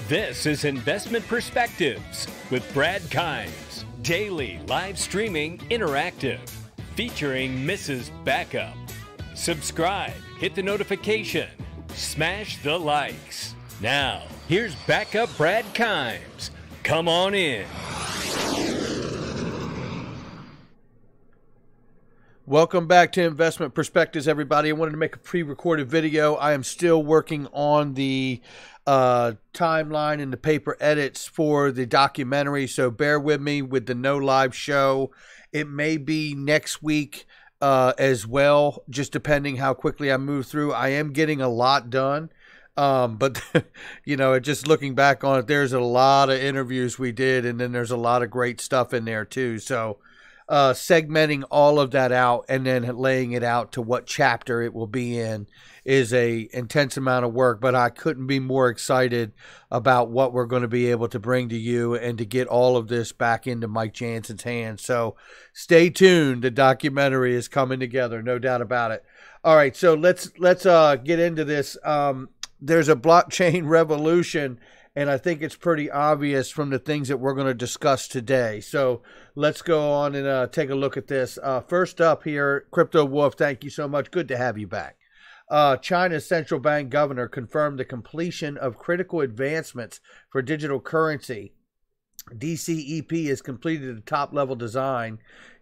This is Investment Perspectives with Brad Kimes. Daily live streaming interactive featuring Mrs. Backup. Subscribe, hit the notification, smash the likes. Now, here's Backup Brad Kimes. Come on in. Welcome back to Investment Perspectives, everybody. I wanted to make a pre-recorded video. I am still working on the timeline and the paper edits for the documentary, so bear with me with the no live show. It may be next week as well, just depending how quickly I move through. I am getting a lot done, but you know, just looking back on it, there's a lot of interviews we did, and then there's a lot of great stuff in there too. So segmenting all of that out and then laying it out to what chapter it will be in is a intense amount of work, but I couldn't be more excited about what we're going to be able to bring to you and to get all of this back into Mike Jansen's hands. So stay tuned. The documentary is coming together, no doubt about it. All right, so let's get into this. There's a blockchain revolution, and I think it's pretty obvious from the things that we're going to discuss today. So let's go on and take a look at this. First up here, Crypto Wolf, thank you so much. Good to have you back. China's central bank governor confirmed the completion of critical advancements for digital currency. DCEP has completed the top-level design.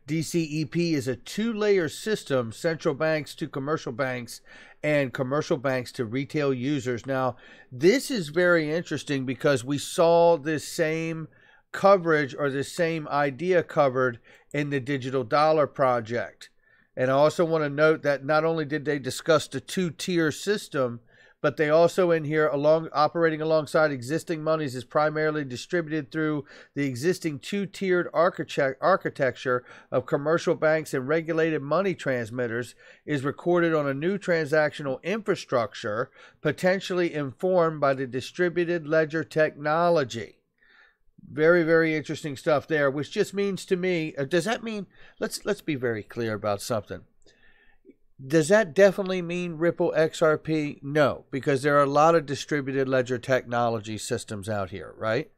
DCEP is a two-layer system, central banks to commercial banks and commercial banks to retail users. Now, this is very interesting because we saw this same coverage or this same idea covered in the digital dollar project. And I also want to note that not only did they discuss the two-tier system, but they also in here, operating alongside existing monies, is primarily distributed through the existing two-tiered architecture of commercial banks and regulated money transmitters, is recorded on a new transactional infrastructure, potentially informed by the distributed ledger technology. Very, very interesting stuff there, which just means to me, does that mean, let's be very clear about something. Does that definitely mean Ripple XRP? No, because there are a lot of distributed ledger technology systems out here, right?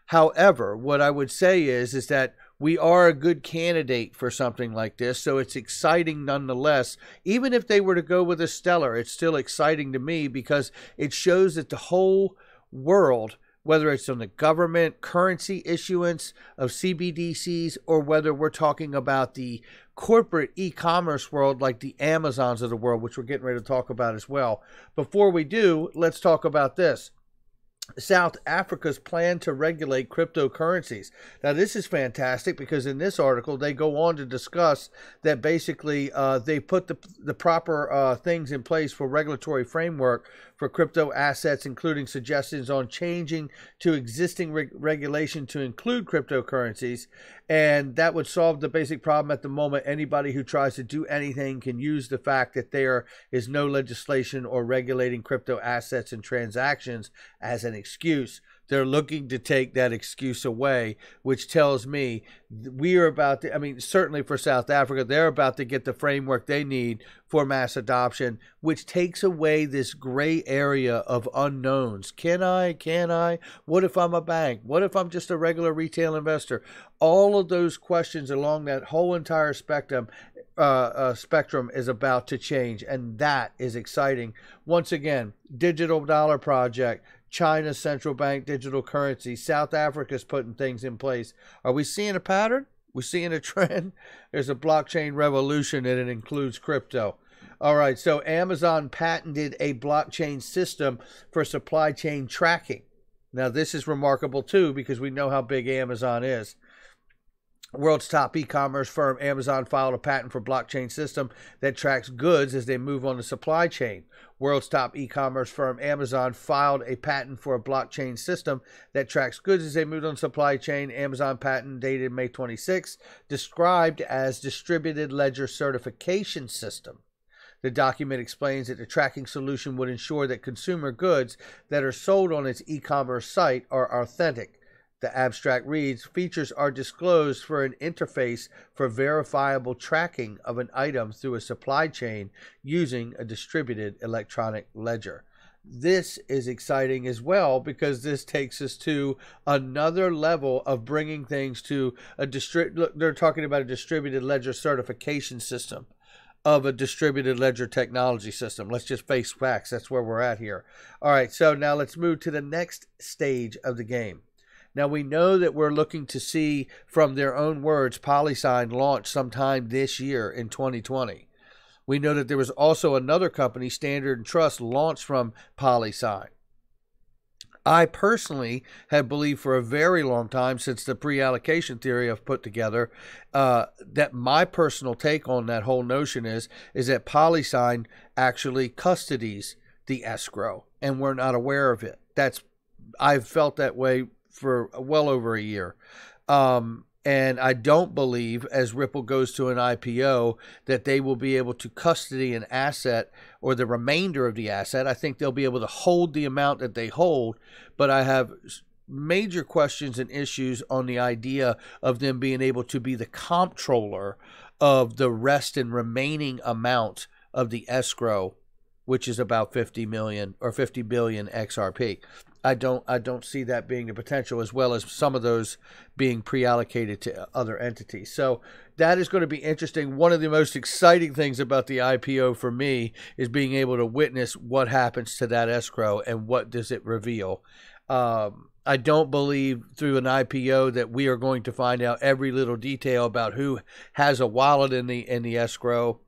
However, what I would say is that we are a good candidate for something like this, so it's exciting nonetheless. Even if they were to go with a Stellar, it's still exciting to me because it shows that the whole world, whether it's on the government currency issuance of CBDCs or whether we're talking about the corporate e-commerce world like the Amazons of the world, which we're getting ready to talk about as well. Before we do, let's talk about this. South Africa's plan to regulate cryptocurrencies. Now, this is fantastic because in this article, they go on to discuss that basically they put the proper things in place for regulatory framework for crypto assets, including suggestions on changing to existing regulation to include cryptocurrencies. And that would solve the basic problem at the moment. Anybody who tries to do anything can use the fact that there is no legislation or regulating crypto assets and transactions as an excuse. They're looking to take that excuse away, which tells me we are about to, I mean, certainly for South Africa, they're about to get the framework they need for mass adoption, which takes away this gray area of unknowns. Can I? What if I'm a bank? What if I'm just a regular retail investor? All of those questions along that whole entire spectrum is about to change, and that is exciting. Once again, digital dollar project, China's central bank digital currency, South Africa's putting things in place. Are we seeing a pattern? We're seeing a trend. There's a blockchain revolution, and it includes crypto. All right, so Amazon patented a blockchain system for supply chain tracking. Now, this is remarkable too because we know how big Amazon is. World's top e-commerce firm Amazon filed a patent for blockchain system that tracks goods as they move on the supply chain. World's top e-commerce firm Amazon filed a patent for a blockchain system that tracks goods as they move on the supply chain. Amazon patent dated May 26, described as distributed ledger certification system. The document explains that the tracking solution would ensure that consumer goods that are sold on its e-commerce site are authentic. The abstract reads, features are disclosed for an interface for verifiable tracking of an item through a supply chain using a distributed electronic ledger. this is exciting as well, because this takes us to another level of bringing things to a look, they're talking about a distributed ledger certification system of a distributed ledger technology system. Let's just face facts. That's where we're at here. All right, so now let's move to the next stage of the game. Now, we know that we're looking to see, from their own words, PolySign launch sometime this year in 2020. We know that there was also another company, Standard & Trust, launched from PolySign. I personally have believed for a very long time, since the pre-allocation theory I've put together, that my personal take on that whole notion is that PolySign actually custodies the escrow, and we're not aware of it. I've felt that way for well over a year. And I don't believe, as Ripple goes to an IPO, that they will be able to custody an asset or the remainder of the asset. I think they'll be able to hold the amount that they hold, but I have major questions and issues on the idea of them being able to be the comptroller of the rest and remaining amount of the escrow, which is about 50 million or 50 billion XRP. I don't see that being the potential, as well as some of those being pre-allocated to other entities. So that is going to be interesting. One of the most exciting things about the IPO for me is being able to witness what happens to that escrow and what does it reveal. I don't believe through an IPO that we are going to find out every little detail about who has a wallet in the escrow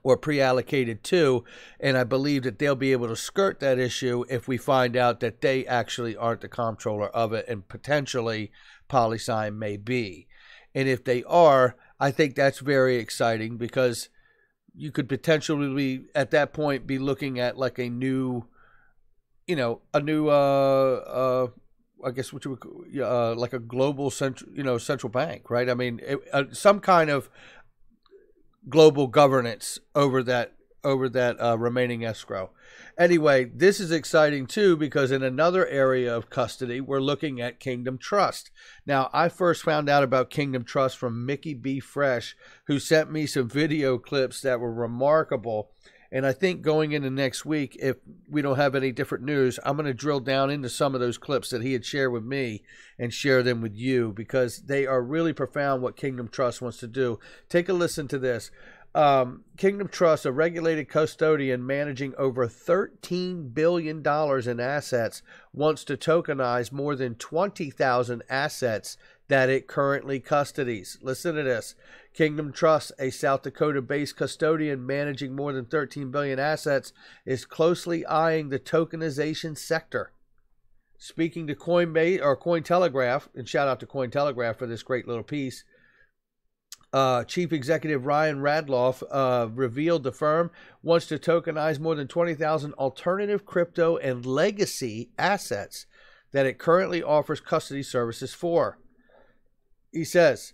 or pre-allocated to, and I believe that they'll be able to skirt that issue if we find out that they actually aren't the comptroller of it, and potentially PolySign may be. And if they are, I think that's very exciting, because you could potentially at that point be looking at like a new, I guess what you would, like a global central bank, right? I mean, some kind of global governance over that remaining escrow. Anyway, this is exciting too, because in another area of custody, we're looking at Kingdom Trust. Now, I first found out about Kingdom Trust from Mickey B. Fresh, who sent me some video clips that were remarkable. And I think going into next week, if we don't have any different news, I'm going to drill down into some of those clips that he had shared with me and share them with you, because they are really profound what Kingdom Trust wants to do. Take a listen to this. Kingdom Trust, a regulated custodian managing over $13 billion in assets, wants to tokenize more than 20,000 assets that it currently custodies. Listen to this. Kingdom Trust, a South Dakota-based custodian managing more than 13 billion assets, is closely eyeing the tokenization sector. Speaking to Cointelegraph, and shout out to Cointelegraph for this great little piece, Chief Executive Ryan Radloff revealed the firm wants to tokenize more than 20,000 alternative crypto and legacy assets that it currently offers custody services for. He says,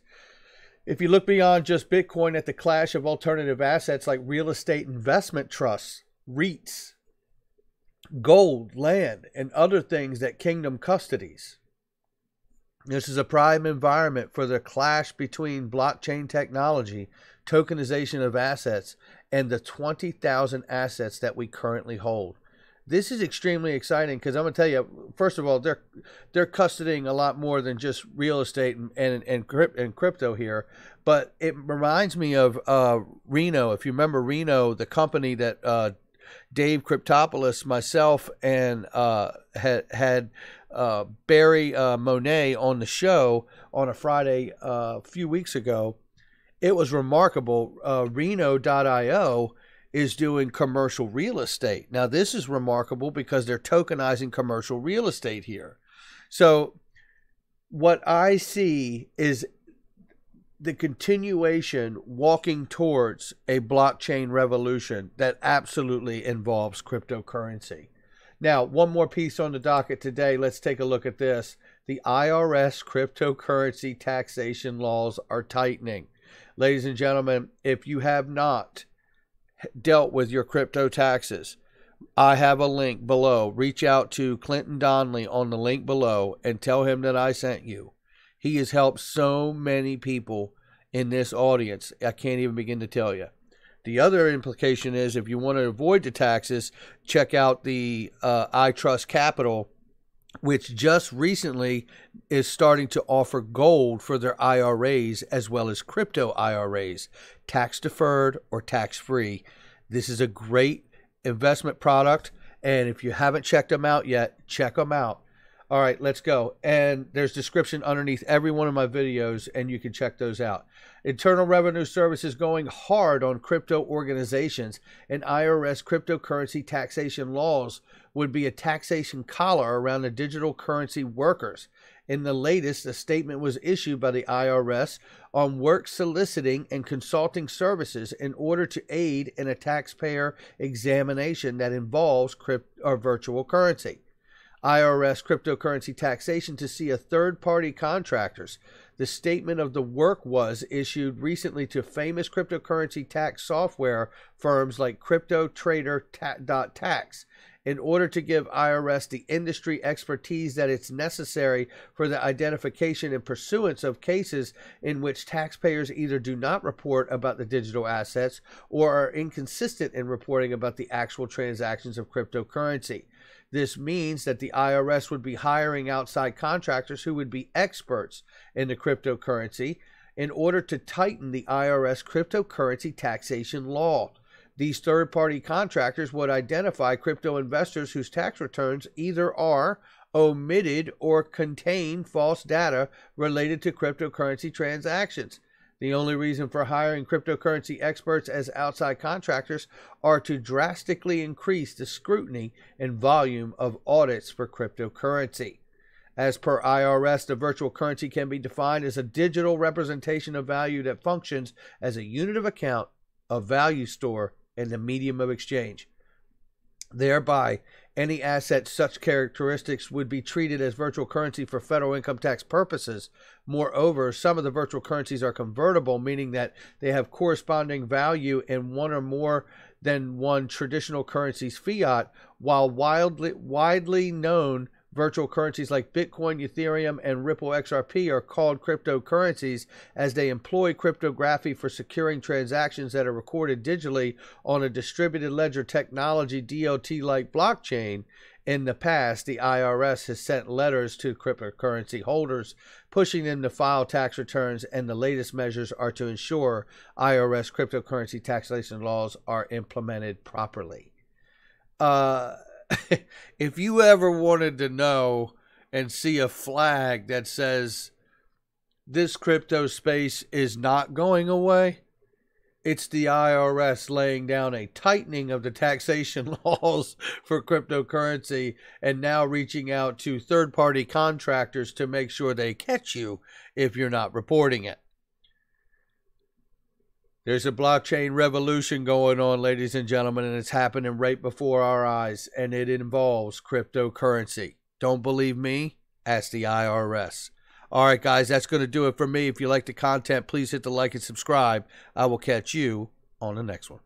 if you look beyond just Bitcoin at the clash of alternative assets like real estate investment trusts, REITs, gold, land, and other things that Kingdom custodies, this is a prime environment for the clash between blockchain technology, tokenization of assets, and the 20,000 assets that we currently hold. This is extremely exciting, because I'm going to tell you, first of all, they're custodying a lot more than just real estate and crypto here. But it reminds me of Reno. If you remember Reno, the company that Dave Cryptopoulos, myself, and had Barry Monet on the show on a Friday a few weeks ago. It was remarkable. Reno.io is doing commercial real estate. Now, this is remarkable because they're tokenizing commercial real estate here. So what I see is the continuation walking towards a blockchain revolution that absolutely involves cryptocurrency. Now, one more piece on the docket today. Let's take a look at this. The IRS cryptocurrency taxation laws are tightening. Ladies and gentlemen, if you have not dealt with your crypto taxes, I have a link below. Reach out to Clinton Donnelly on the link below and tell him that I sent you. He has helped so many people in this audience. I can't even begin to tell you. The other implication is if you want to avoid the taxes, check out the iTrust Capital, which just recently is starting to offer gold for their IRAs as well as crypto IRAs, tax deferred or tax free. This is a great investment product, and if you haven't checked them out yet, check them out. All right, let's go. And there's description underneath every one of my videos, and you can check those out. Internal Revenue Service is going hard on crypto organizations, and IRS cryptocurrency taxation laws would be a taxation collar around the digital currency workers. In the latest, a statement was issued by the IRS on work soliciting and consulting services in order to aid in a taxpayer examination that involves virtual currency. IRS cryptocurrency taxation to see a third-party contractors. The statement of the work was issued recently to famous cryptocurrency tax software firms like CryptoTrader.tax in order to give IRS the industry expertise that it's necessary for the identification and pursuance of cases in which taxpayers either do not report about the digital assets or are inconsistent in reporting about the actual transactions of cryptocurrency. This means that the IRS would be hiring outside contractors who would be experts in the cryptocurrency in order to tighten the IRS cryptocurrency taxation law. These third-party contractors would identify crypto investors whose tax returns either are omitted or contain false data related to cryptocurrency transactions. The only reason for hiring cryptocurrency experts as outside contractors are to drastically increase the scrutiny and volume of audits for cryptocurrency. As per IRS, the virtual currency can be defined as a digital representation of value that functions as a unit of account, a value store, and the medium of exchange. Thereby, any asset such characteristics would be treated as virtual currency for federal income tax purposes. Moreover, some of the virtual currencies are convertible, meaning that they have corresponding value in one or more than one traditional currency's fiat, while widely known virtual currencies like Bitcoin, Ethereum, and Ripple XRP are called cryptocurrencies as they employ cryptography for securing transactions that are recorded digitally on a distributed ledger technology DLT like blockchain. In the past, the IRS has sent letters to cryptocurrency holders pushing them to file tax returns, and the latest measures are to ensure IRS cryptocurrency taxation laws are implemented properly. If you ever wanted to know and see a flag that says this crypto space is not going away, it's the IRS laying down a tightening of the taxation laws for cryptocurrency and now reaching out to third-party contractors to make sure they catch you if you're not reporting it. There's a blockchain revolution going on, ladies and gentlemen, and it's happening right before our eyes, and it involves cryptocurrency. Don't believe me? Ask the IRS. All right, guys, that's going to do it for me. If you like the content, please hit the like and subscribe. I will catch you on the next one.